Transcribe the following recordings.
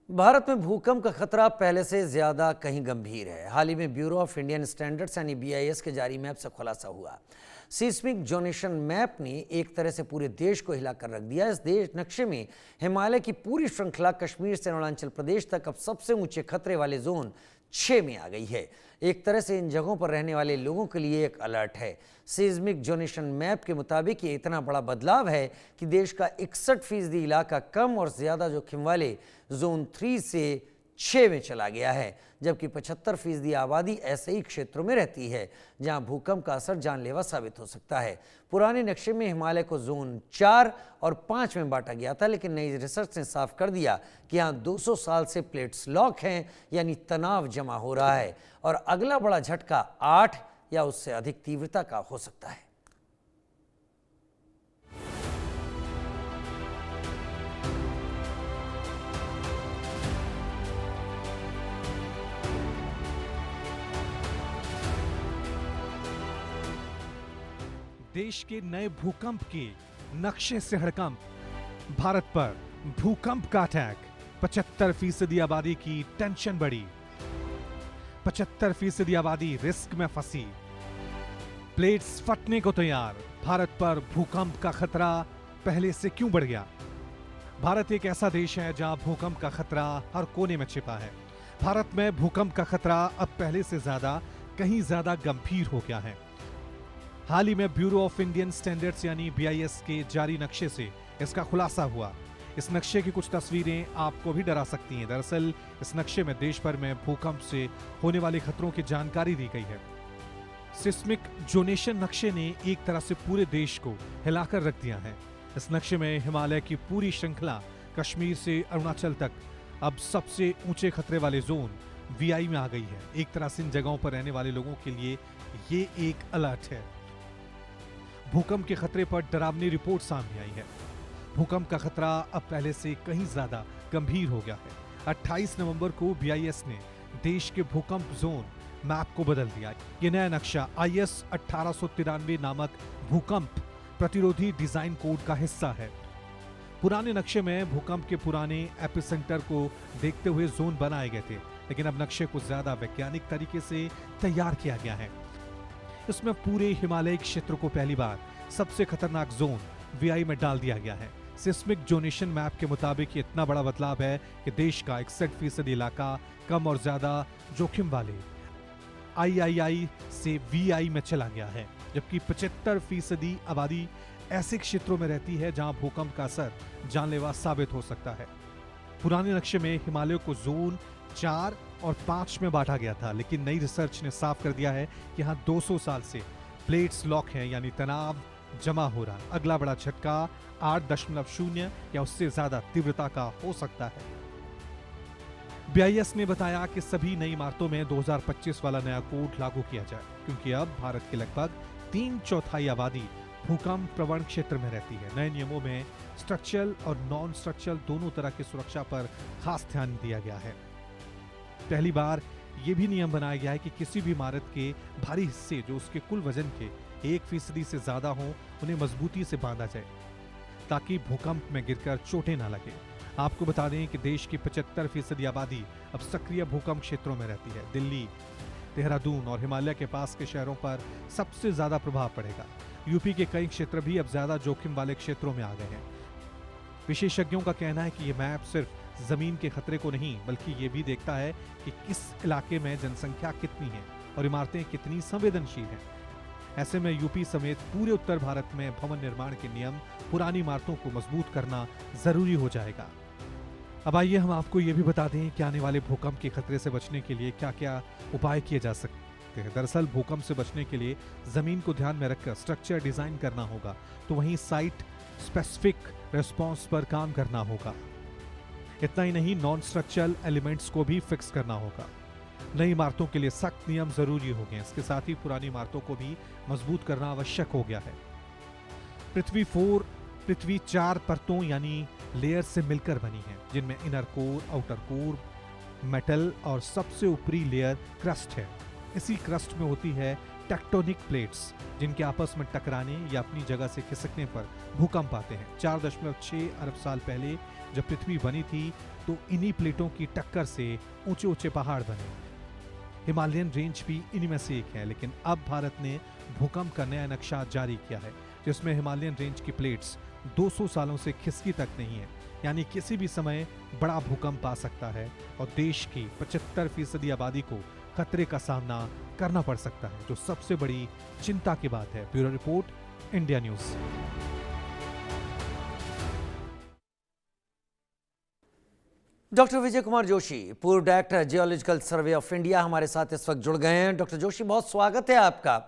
भारत में भूकंप का खतरा पहले से ज्यादा कहीं गंभीर है। हाल ही में ब्यूरो ऑफ इंडियन स्टैंडर्ड्स यानी बीआईएस के जारी मैप से खुलासा हुआ। सीस्मिक जोनेशन मैप ने एक तरह से पूरे देश को हिलाकर रख दिया। इस देश नक्शे में हिमालय की पूरी श्रृंखला कश्मीर से अरुणाचल प्रदेश तक अब सबसे ऊंचे खतरे वाले जोन 6 में आ गई है। एक तरह से इन जगहों पर रहने वाले लोगों के लिए एक अलर्ट है। सीस्मिक जोनेशन मैप के मुताबिक ये इतना बड़ा बदलाव है कि देश का 61% इलाका कम और ज्यादा जोखिम वाले जोन 3 से 6 में चला गया है, जबकि 75% आबादी ऐसे ही क्षेत्रों में रहती है जहां भूकंप का असर जानलेवा साबित हो सकता है। पुराने नक्शे में हिमालय को जोन 4 और 5 में बांटा गया था, लेकिन नई रिसर्च ने साफ कर दिया कि यहाँ 200 साल से प्लेट्स लॉक हैं, यानी तनाव जमा हो रहा है और अगला बड़ा झटका 8 या उससे अधिक तीव्रता का हो सकता है। देश के नए भूकंप के नक्शे से हड़कंप, भारत पर भूकंप का अटैक, 75% आबादी की टेंशन बढ़ी, 75% आबादी रिस्क में फंसी, प्लेट्स फटने को तैयार, भारत पर भूकंप का खतरा पहले से क्यों बढ़ गया? भारत एक ऐसा देश है जहां भूकंप का खतरा हर कोने में छिपा है। भारत में भूकंप का खतरा अब पहले से कहीं ज्यादा गंभीर हो गया है। हाल ही में ब्यूरो ऑफ इंडियन स्टैंडर्ड्स यानी बीआईएस के जारी नक्शे से इसका खुलासा हुआ। इस नक्शे की कुछ तस्वीरें आपको भी डरा सकती हैं। दरअसल इस नक्शे में देश भर में भूकंप से होने वाले खतरों की जानकारी दी गई है। सिस्मिक जोनेशन नक्शे ने एक तरह से पूरे देश को हिलाकर रख दिया है। इस नक्शे में हिमालय की पूरी श्रृंखला कश्मीर से अरुणाचल तक अब सबसे ऊंचे खतरे वाले जोन वीआई में आ गई है। एक तरह से इन जगहों पर रहने वाले लोगों के लिए ये एक अलर्ट है। भूकंप के खतरे पर डरावनी रिपोर्ट सामने आई है। भूकंप का खतरा अब पहले से कहीं ज्यादा गंभीर हो गया है। 28 नवंबर को बीआईएस ने देश के भूकंप जोन मैप को बदल दिया। ये नया नक्शा IS 1893 नामक भूकंप प्रतिरोधी डिजाइन कोड का हिस्सा है। पुराने नक्शे में भूकंप के पुराने एपिसेंटर को देखते हुए जोन बनाए गए थे, लेकिन अब नक्शे को ज्यादा वैज्ञानिक तरीके से तैयार किया गया है। इसमें पूरे हिमालयी क्षेत्र को पहली बार सबसे खतरनाक जोन वीआई में डाल दिया गया है। सिस्मिक जोनेशन मैप के मुताबिक ये इतना बड़ा बदलाव है कि देश का 61% इलाका कम और ज्यादा जोखिम वाले III से VI में चला गया है, जबकि 75% आबादी ऐसे क्षेत्रों में रहती है जहां भूकंप का असर जानलेवा साबित हो सकता है। पुराने नक्शे में हिमालय को जोन 4 और 5 में बांटा गया था, लेकिन नई रिसर्च ने साफ कर दिया है कि यहाँ 200 साल से प्लेट्स लॉक हैं, यानी तनाव जमा हो रहा है। अगला बड़ा झटका 8.0 या उससे ज्यादा तीव्रता का हो सकता है। बीआईएस ने बताया कि सभी नई इमारतों में 2025 वाला नया कोड लागू किया जाए, क्योंकि अब भारत के लगभग 3/4 आबादी भूकंप प्रवण क्षेत्र में रहती है। नए नियमों में स्ट्रक्चरल और नॉन स्ट्रक्चरल दोनों तरह की सुरक्षा पर खास ध्यान दिया गया है। पहली बार यह भी नियम बनाया गया है कि किसी भी इमारत के भारी हिस्से जो उसके कुल वजन के 1% से ज्यादा हो, उन्हें मजबूती से बांधा जाए ताकि भूकंप में गिरकर चोटें ना लगे। आपको बता दें कि देश की 75% आबादी अब सक्रिय भूकंप क्षेत्रों में रहती है। दिल्ली, देहरादून और हिमालय के पास के शहरों पर सबसे ज्यादा प्रभाव पड़ेगा। यूपी के कई क्षेत्र भी अब ज्यादा जोखिम वाले क्षेत्रों में आ गए हैं। विशेषज्ञों का कहना है कि यह मैप सिर्फ जमीन के खतरे को नहीं, बल्कि ये भी देखता है कि किस इलाके में जनसंख्या कितनी है और इमारतें कितनी संवेदनशील हैं। ऐसे में यूपी समेत पूरे उत्तर भारत में भवन निर्माण के नियम पुरानी इमारतों को मजबूत करना जरूरी हो जाएगा। अब आइए हम आपको ये भी बता दें कि आने वाले भूकंप के खतरे से बचने के लिए क्या क्या उपाय किए जा सकते हैं। दरअसल भूकंप से बचने के लिए जमीन को ध्यान में रखकर स्ट्रक्चर डिजाइन करना होगा, तो वहीं साइट स्पेसिफिक रिस्पॉन्स पर काम करना होगा। इतना ही नहीं, नॉन स्ट्रक्चरल एलिमेंट्स को भी फिक्स करना होगा। नई इमारतों के लिए सख्त नियम जरूरी हो गए। इसके साथ ही पुरानी इमारतों को भी मजबूत करना आवश्यक हो गया है। पृथ्वी 4 परतों यानी लेयर से मिलकर बनी है, जिनमें inner core, outer core, metal और सबसे ऊपरी लेयर क्रस्ट है। इसी क्रस्ट में होती है टेक्टोनिक प्लेट्स, जिनके आपस में टकराने या अपनी जगह से खिसकने पर भूकंप आते हैं। 4.6 अरब साल पहले जब पृथ्वी बनी थी तो इन्हीं प्लेटों की टक्कर से ऊंचे ऊंचे पहाड़ बने। हिमालयन रेंज भी इन्हीं में से एक है, लेकिन अब भारत ने भूकंप का नया नक्शा जारी किया है, जिसमें हिमालयन रेंज की प्लेट्स 200 सालों से खिसकी तक नहीं है, यानी किसी भी समय बड़ा भूकंप आ सकता है और देश की 75% आबादी को खतरे का सामना करना पड़ सकता है, जो सबसे बड़ी चिंता की बात है। Bureau report, India news. Doctor Vijay Kumar Joshi, पूर्व director geological survey of India, हमारे साथ इस वक्त जुड़ गए हैं। डॉक्टर जोशी, बहुत स्वागत है आपका,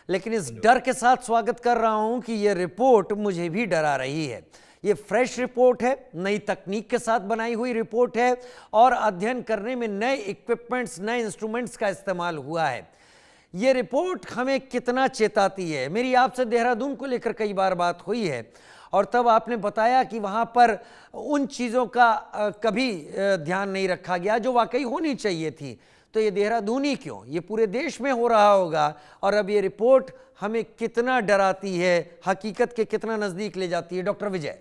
लेकिन इस डर के साथ स्वागत कर रहा हूं कि यह रिपोर्ट मुझे भी डरा रही है। ये फ्रेश रिपोर्ट है, नई तकनीक के साथ बनाई हुई रिपोर्ट है और अध्ययन करने में नए इक्विपमेंट्स, नए इंस्ट्रूमेंट्स का इस्तेमाल हुआ है। ये रिपोर्ट हमें कितना चेताती है? मेरी आपसे देहरादून को लेकर कई बार बात हुई है और तब आपने बताया कि वहाँ पर उन चीज़ों का कभी ध्यान नहीं रखा गया जो वाकई होनी चाहिए थी। तो ये देहरादून ही क्यों, ये पूरे देश में हो रहा होगा। और अब ये रिपोर्ट हमें कितना डराती है, हकीकत के कितना नज़दीक ले जाती है? डॉक्टर विजय।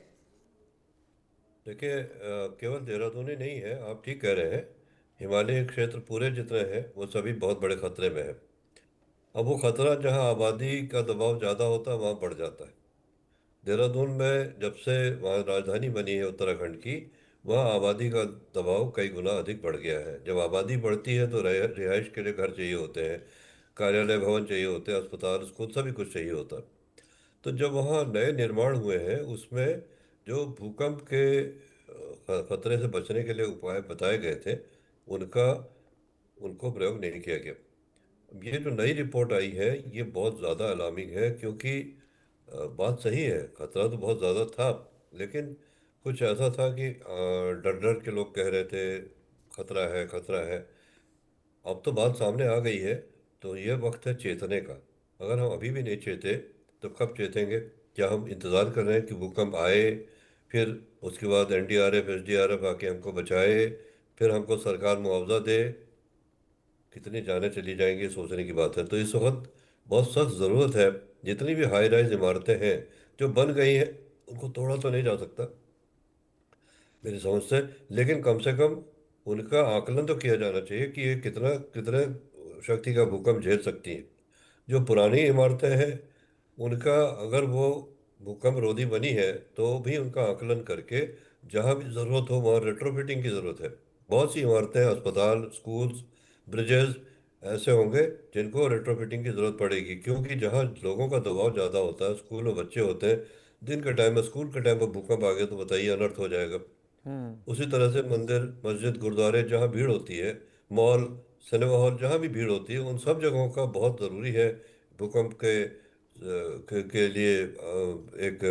देखिए, केवल देहरादून ही नहीं है, आप ठीक कह रहे हैं। हिमालय क्षेत्र पूरे जितने हैं वो सभी बहुत बड़े खतरे में है। अब वो खतरा जहाँ आबादी का दबाव ज़्यादा होता है वहाँ बढ़ जाता है। देहरादून में जब से वहाँ राजधानी बनी है उत्तराखंड की, वहाँ आबादी का दबाव कई गुना अधिक बढ़ गया है। जब आबादी बढ़ती है तो रिहाइश के लिए घर चाहिए होते हैं, कार्यालय भवन चाहिए होते हैं, अस्पताल, स्कूल, सभी कुछ चाहिए होता है। तो जब वहाँ नए निर्माण हुए हैं उसमें जो भूकंप के खतरे से बचने के लिए उपाय बताए गए थे, उनका उनको प्रयोग नहीं किया गया। ये जो नई रिपोर्ट आई है ये बहुत ज़्यादा अलार्मिंग है, क्योंकि बात सही है, खतरा तो बहुत ज़्यादा था, लेकिन कुछ ऐसा था कि डर डर के लोग कह रहे थे खतरा है, खतरा है। अब तो बात सामने आ गई है, तो ये वक्त है चेतने का। अगर हम अभी भी नहीं चेते तो कब चेतेंगे? क्या हम इंतज़ार कर रहे हैं कि भूकंप आए, फिर उसके बाद एनडीआरएफ एसडीआरएफ आके हमको बचाए, फिर हमको सरकार मुआवजा दे? कितनी जानें चली जाएंगी, सोचने की बात है। तो इस वक्त बहुत सख्त ज़रूरत है, जितनी भी हाई राइज इमारतें हैं जो बन गई हैं उनको तोड़ा तो नहीं जा सकता मेरी समझ से, लेकिन कम से कम उनका आकलन तो किया जाना चाहिए कि ये कितना कितने शक्ति का भूकंप झेल सकती हैं। जो पुरानी इमारतें हैं उनका, अगर वो भूकंप रोधी बनी है तो भी उनका आकलन करके जहाँ भी ज़रूरत हो वहाँ रेट्रोफिटिंग की ज़रूरत है। बहुत सी इमारतें, अस्पताल, स्कूल्स, ब्रिजेस ऐसे होंगे जिनको रेट्रोफिटिंग की ज़रूरत पड़ेगी, क्योंकि जहाँ लोगों का दबाव ज़्यादा होता है, स्कूल में बच्चे होते हैं, दिन के टाइम में, स्कूल के टाइम पर भूकंप आ गया तो बताइए अनर्थ हो जाएगा। उसी तरह से मंदिर, मस्जिद, गुरुद्वारे जहाँ भीड़ होती है, मॉल, सिनेमा हॉल, जहाँ भी भीड़ होती है, उन सब जगहों का बहुत ज़रूरी है भूकंप के लिए एक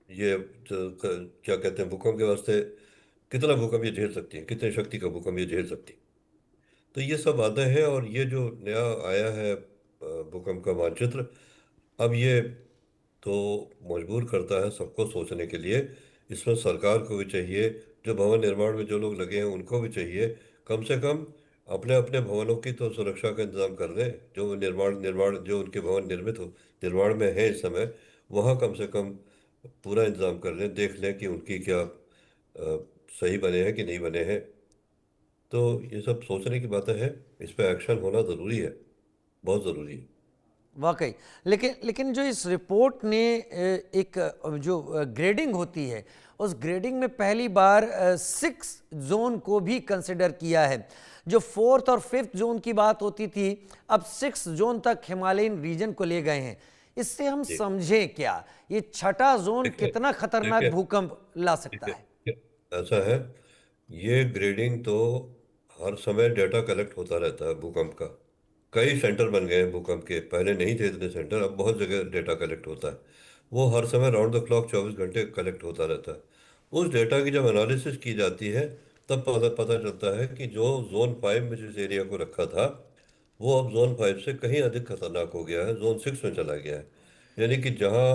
ये क्या कहते हैं, भूकंप के वास्ते कितना भूकंप ये झेल सकती है, कितने शक्ति का भूकंप ये झेल सकती है। तो ये सब बातें हैं, और ये जो नया आया है भूकंप का मानचित्र, अब ये तो मजबूर करता है सबको सोचने के लिए। इसमें सरकार को भी चाहिए, जो भवन निर्माण में जो लोग लगे हैं उनको भी चाहिए, कम से कम अपने अपने भवनों की तो सुरक्षा का इंतजाम कर दें। जो निर्माण जो उनके भवन निर्माण में है इस समय, वहाँ कम से कम पूरा इंतजाम कर लें, देख लें कि उनकी क्या सही बने हैं कि नहीं बने हैं। तो ये सब सोचने की बातें हैं, इस पर एक्शन होना ज़रूरी है, बहुत ज़रूरी है। वाकई, लेकिन लेकिन जो इस रिपोर्ट ने एक जो ग्रेडिंग होती है, उस ग्रेडिंग में पहली बार 6 जोन को भी कंसिडर किया है। जो 4th और 5th जोन की बात होती थी, अब 6 जोन तक हिमालयन रीजन को ले गए हैं। इससे हम जी, समझें क्या, ये छठा जोन देखिए कितना खतरनाक देखिए भूकंप ला सकता देखिए है? देखिए, ऐसा है, ये ग्रेडिंग तो हर समय डेटा कलेक्ट होता रहता है भूकंप का। कई सेंटर बन गए हैं भूकंप के, पहले नहीं थे इतने सेंटर, अब बहुत जगह डेटा कलेक्ट होता है। वो हर समय राउंड द क्लॉक 24 घंटे कलेक्ट होता रहता है। उस डेटा की जब एनालिसिस की जाती है तब पता पता चलता है कि जो जोन 5 में जिस एरिया को रखा था वो अब जोन 5 से कहीं अधिक खतरनाक हो गया है, जोन 6 में चला गया है। यानी कि जहाँ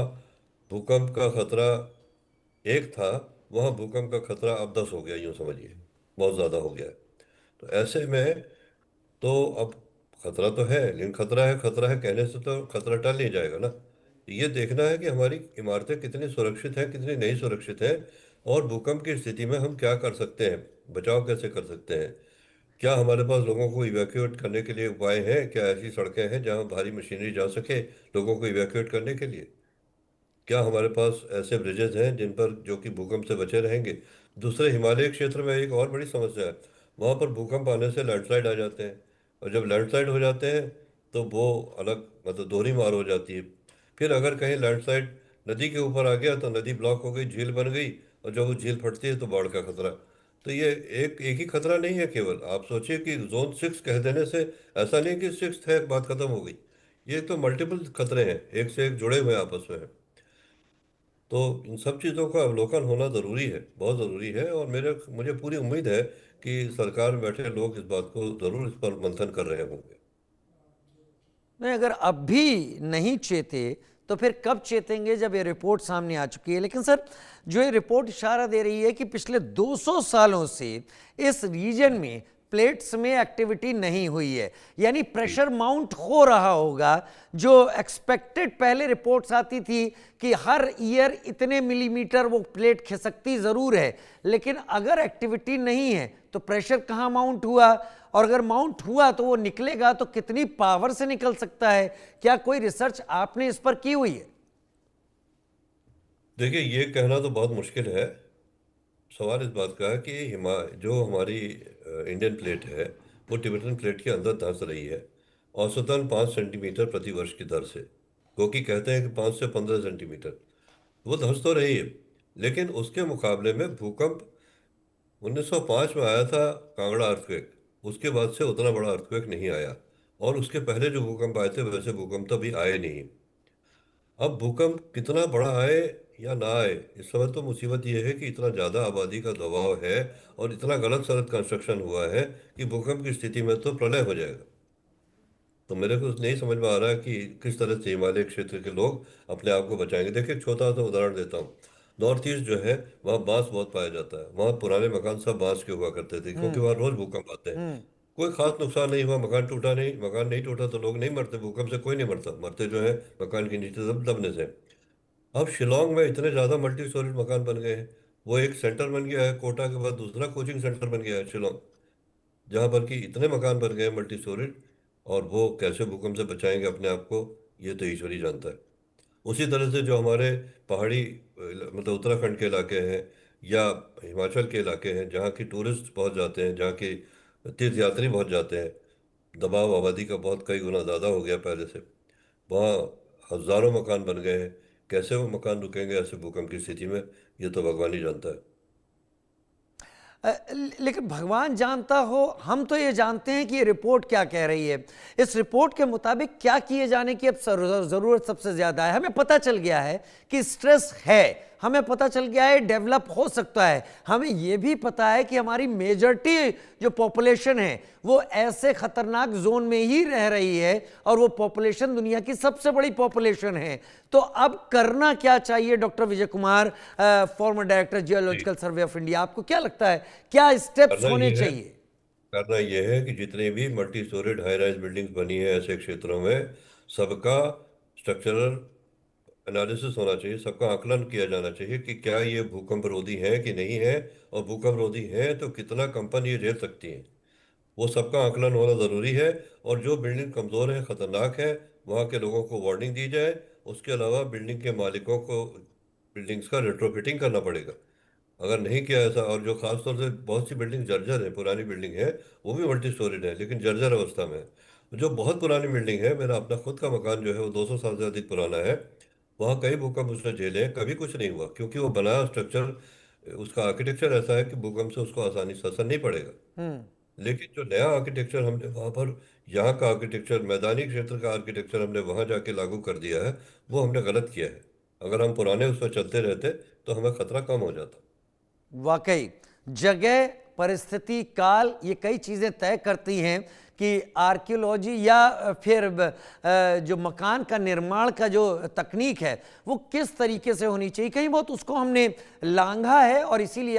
भूकंप का खतरा एक था, वहाँ भूकंप का खतरा अब 10 हो गया, यूँ समझिए, बहुत ज़्यादा हो गया है। तो ऐसे में तो अब खतरा तो है, लेकिन खतरा है कहने से तो खतरा टल नहीं जाएगा ना। ये देखना है कि हमारी इमारतें कितनी सुरक्षित हैं, कितनी नहीं सुरक्षित हैं, और भूकंप की स्थिति में हम क्या कर सकते हैं, बचाव कैसे कर सकते हैं। क्या हमारे पास लोगों को इवैक्यूएट करने के लिए उपाय हैं? क्या ऐसी सड़कें हैं जहां भारी मशीनरी जा सके लोगों को इवैक्यूएट करने के लिए? क्या हमारे पास ऐसे ब्रिजेस हैं जिन पर जो कि भूकंप से बचे रहेंगे? दूसरे हिमालय क्षेत्र में एक और बड़ी समस्या है, वहाँ पर भूकंप आने से लैंडस्लाइड आ जाते हैं, और जब लैंडस्लाइड हो जाते हैं तो वो अलग मतलब दोहरी मार हो जाती है। फिर अगर कहीं लैंडस्लाइड नदी के ऊपर आ गया तो नदी ब्लॉक हो गई, झील बन गई, और जब वो झील फटती है तो बाढ़ का खतरा। तो ये एक एक ही खतरा नहीं है केवल। आप सोचिए कि जोन 6 कह देने से ऐसा नहीं कि 6 है बात खत्म हो गई। ये तो मल्टीपल खतरे हैं, एक से एक जुड़े हुए आपस में हैं। तो इन सब चीज़ों का अवलोकन होना ज़रूरी है, बहुत ज़रूरी है, और मुझे पूरी उम्मीद है कि सरकार में बैठे लोग इस बात को ज़रूर इस पर मंथन कर रहे होंगे। नहीं, अगर अब भी नहीं चेते तो फिर कब चेतेंगे जब ये रिपोर्ट सामने आ चुकी है। लेकिन सर, जो ये रिपोर्ट इशारा दे रही है कि पिछले 200 सालों से इस रीजन में प्लेट्स में एक्टिविटी नहीं हुई है, यानी जी। प्रेशर माउंट हो रहा होगा। जो एक्सपेक्टेड पहले रिपोर्ट्स आती थी कि हर ईयर इतने मिलीमीटर वो प्लेट खिसकती जरूर है, लेकिन अगर एक्टिविटी नहीं है तो प्रेशर कहाँ माउंट हुआ, और अगर माउंट हुआ तो वो निकलेगा तो कितनी पावर से निकल सकता है? क्या कोई रिसर्च आपने इस पर की हुई है? देखिए, ये कहना तो बहुत मुश्किल है। सवाल इस बात का है कि जो हमारी इंडियन प्लेट है वो तिब्बतन प्लेट के अंदर धंस रही है, औसतन 5 सेंटीमीटर प्रति वर्ष की दर से। क्योंकि कहते हैं कि 5 से 15 सेंटीमीटर वो धंस तो रही है। लेकिन उसके मुकाबले में भूकंप 1905 में आया था, कांगड़ा अर्थक्वेक। उसके बाद से उतना बड़ा अर्थक्वेक नहीं आया, और उसके पहले जो भूकंप आए थे वैसे भूकंप तो अभी आए नहीं। अब भूकंप कितना बड़ा आए या ना आए, इस समय तो मुसीबत यह है कि इतना ज़्यादा आबादी का दबाव है, और इतना गलत सलत कंस्ट्रक्शन हुआ है कि भूकंप की स्थिति में तो प्रलय हो जाएगा। तो मेरे को नहीं समझ में आ रहा है कि किस तरह से हिमालय क्षेत्र के लोग अपने आप को बचाएंगे। देखिए, एक छोटा सा उदाहरण देता हूँ। नॉर्थ ईस्ट जो है, वहाँ बांस बहुत पाया जाता है। वहाँ पुराने मकान सब बांस के हुआ करते थे, क्योंकि हम्म। वहाँ रोज भूकंप आते हैं। हम्म। कोई खास नुकसान नहीं हुआ, मकान नहीं टूटा तो लोग नहीं मरते, भूकंप से कोई नहीं मरता, मरते जो है मकान के नीचे दबने से। अब शिलोंग में इतने ज़्यादा मल्टी स्टोरेज मकान बन गए हैं, वो एक सेंटर बन गया है, कोटा के बाद दूसरा कोचिंग सेंटर बन गया है शिलोंग, जहाँ पर कि इतने मकान बन गए मल्टी स्टोरेज। और वो कैसे भूकंप से बचाएंगे अपने आप को, ये तो ईश्वर ही जानता है। उसी तरह से जो हमारे पहाड़ी मतलब उत्तराखंड के इलाके हैं, या हिमाचल के इलाके हैं जहाँ की टूरिस्ट बहुत जाते हैं, जहाँ की तीर्थ यात्री बहुत जाते हैं, दबाव आबादी का बहुत कई गुना ज़्यादा हो गया पहले से। वहाँ हजारों मकान बन गए हैं। कैसे वो मकान रुकेंगे ऐसे भूकंप की स्थिति में, ये तो भगवान ही जानता है। लेकिन भगवान जानता हो, हम तो ये जानते हैं कि ये रिपोर्ट क्या कह रही है। इस रिपोर्ट के मुताबिक क्या किए जाने की अब जरूरत सबसे ज्यादा है? हमें पता चल गया है कि स्ट्रेस है, हमें पता चल गया है डेवलप हो सकता है, हमें यह भी पता है कि हमारी मेजॉरिटी जो पॉपुलेशन है वो ऐसे खतरनाक जोन में ही रह रही है, और वो पॉपुलेशन दुनिया की सबसे बड़ी पॉपुलेशन है। तो अब करना क्या चाहिए? Doctor Vijay Kumar, former director ji. Geological survey of India, आपको क्या लगता है क्या स्टेप्स करना होने ये है चाहिए? करना ये है कि जितनी भी multi storeyed high rise buildings बनी है ऐसे क्षेत्रों में, सबका स्ट्रक्चरल एनालिसिस होना चाहिए, सबका आकलन किया जाना चाहिए कि क्या ये भूकंप रोधी है कि नहीं है, और भूकंप रोधी है तो कितना कंपन ये झेल सकती है। वो सबका आकलन होना ज़रूरी है। और जो बिल्डिंग कमज़ोर है, ख़तरनाक है, वहाँ के लोगों को वार्निंग दी जाए। उसके अलावा बिल्डिंग के मालिकों को बिल्डिंग्स का रेट्रोफिटिंग करना पड़ेगा। अगर नहीं किया ऐसा, और जो खास तौर से बहुत सी बिल्डिंग जर्जर है, पुरानी बिल्डिंग है, वो भी मल्टी स्टोरेड है लेकिन जर्जर अवस्था में है। जो बहुत पुरानी बिल्डिंग है, मेरा अपना खुद का मकान जो है वो 200 साल से अधिक पुराना है, वहाँ कई भूकंप उसने झेले हैं, कभी कुछ नहीं हुआ, क्योंकि वो बनाया स्ट्रक्चर, उसका आर्किटेक्चर ऐसा है कि भूकंप से उसको आसानी से असर नहीं पड़ेगा। हम्म। लेकिन जो नया आर्किटेक्चर हमने वहाँ पर, यहाँ का आर्किटेक्चर, मैदानी क्षेत्र का आर्किटेक्चर हमने वहाँ जाके लागू कर दिया है, वो हमने गलत किया है। अगर हम पुराने उस पर चलते रहते तो हमें खतरा कम हो जाता। वाकई जगह, परिस्थिति, काल, ये कई चीज़ें तय करती हैं कि आर्कियोलॉजी या फिर जो मकान का निर्माण का जो तकनीक है वो किस तरीके से होनी चाहिए। कहीं बहुत उसको हमने लांघा है, और इसीलिए